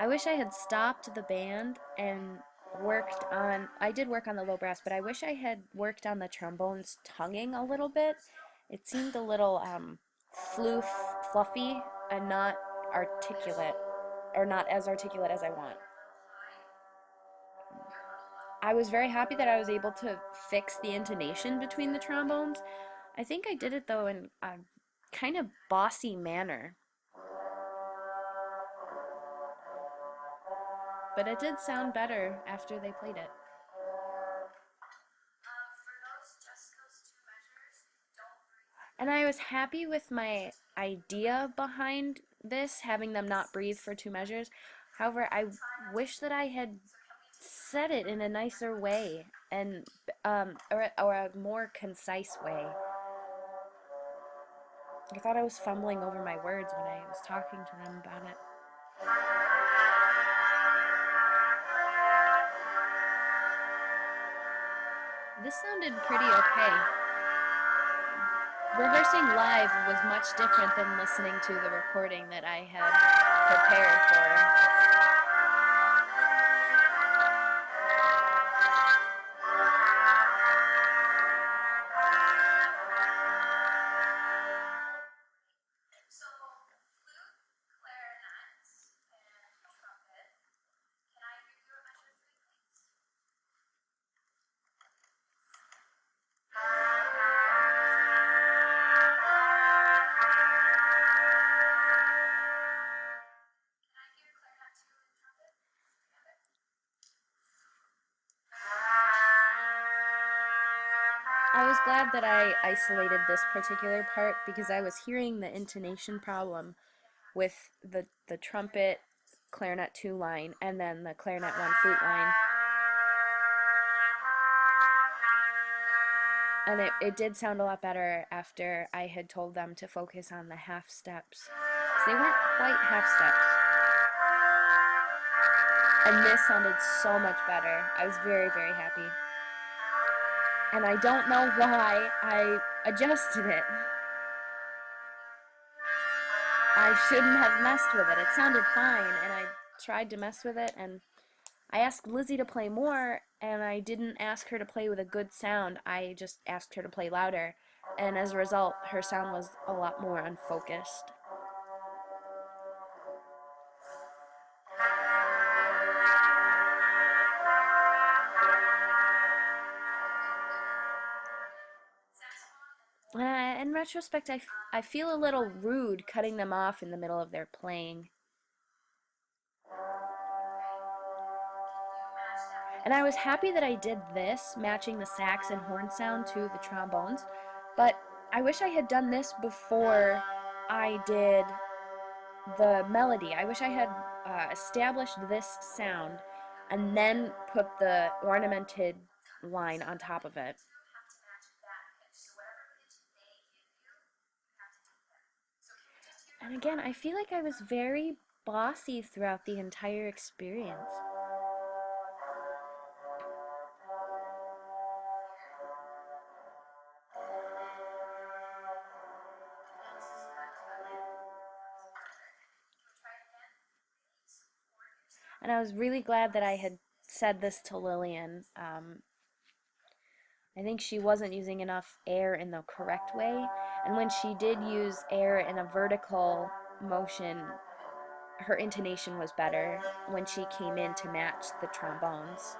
I wish I had stopped the band and I did work on the low brass, but I wish I had worked on the trombones tonguing a little bit. It seemed a little fluffy, and not articulate, or not as articulate as I want. I was very happy that I was able to fix the intonation between the trombones. I think I did it though in a kind of bossy manner, but it did sound better after they played it. And I was happy with my idea behind this, having them not breathe for two measures. However, I wish that I had said it in a nicer way, and or a more concise way. I thought I was fumbling over my words when I was talking to them about it. This sounded pretty okay. Rehearsing live was much different than listening to the recording that I had prepared for. I was glad that I isolated this particular part because I was hearing the intonation problem with the trumpet clarinet 2 line and then the clarinet 1 flute line. And it did sound a lot better after I had told them to focus on the half steps. 'Cause they weren't quite half steps. And this sounded so much better. I was very, very happy. And I don't know why I adjusted it. I shouldn't have messed with it. It sounded fine, and I tried to mess with it, and I asked Lizzie to play more, and I didn't ask her to play with a good sound. I just asked her to play louder, and as a result, her sound was a lot more unfocused. In retrospect, I feel a little rude cutting them off in the middle of their playing. And I was happy that I did this, matching the sax and horn sound to the trombones, but I wish I had done this before I did the melody. I wish I had established this sound and then put the ornamented line on top of it. And again, I feel like I was very bossy throughout the entire experience. And I was really glad that I had said this to Lillian. I think she wasn't using enough air in the correct way, and when she did use air in a vertical motion, her intonation was better when she came in to match the trombones.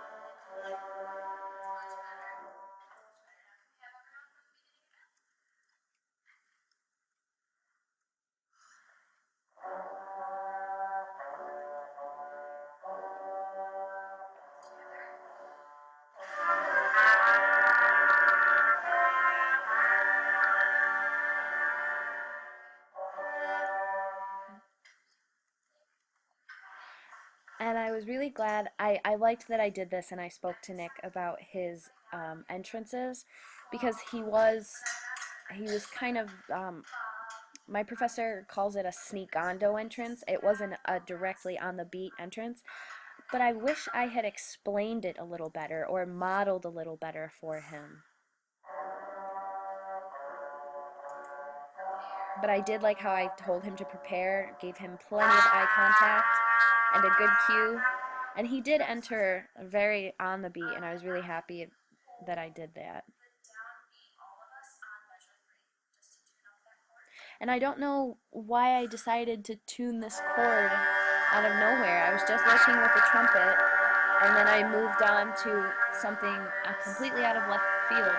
And I was really glad. I liked that I did this, and I spoke to Nick about his entrances because he was kind of my professor calls it a sneak-ondo entrance. It wasn't a directly on the beat entrance, but I wish I had explained it a little better or modeled a little better for him. But I did like how I told him to prepare, gave him plenty of eye contact, and a good cue. And he did enter very on the beat, and I was really happy that I did that. And I don't know why I decided to tune this chord out of nowhere. I was just working with the trumpet, and then I moved on to something completely out of left field.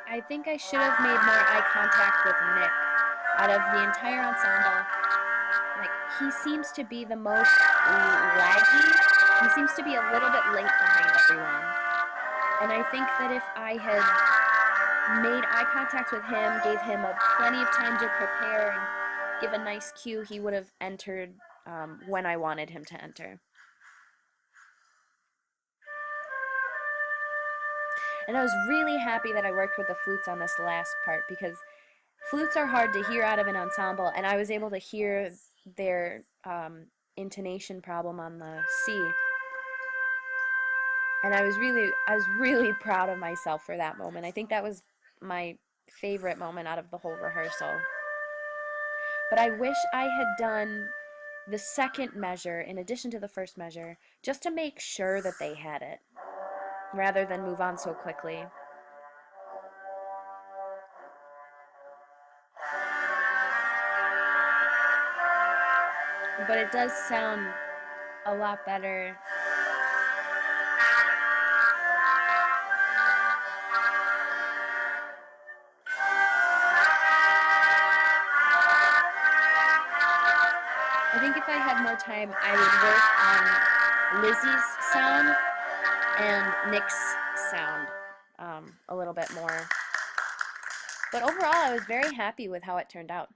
I think I should have made more eye contact with Nick. Out of the entire ensemble, like, he seems to be the most laggy. He seems to be a little bit late behind everyone. And I think that if I had made eye contact with him, gave him plenty of time to prepare and give a nice cue, he would have entered when I wanted him to enter. And I was really happy that I worked with the flutes on this last part because flutes are hard to hear out of an ensemble, and I was able to hear their intonation problem on the C. And I was really proud of myself for that moment. I think that was my favorite moment out of the whole rehearsal. But I wish I had done the second measure in addition to the first measure just to make sure that they had it rather than move on so quickly. But it does sound a lot better. I think if I had more time, I would work on Lizzie's sound and Nick's sound a little bit more. But overall, I was very happy with how it turned out.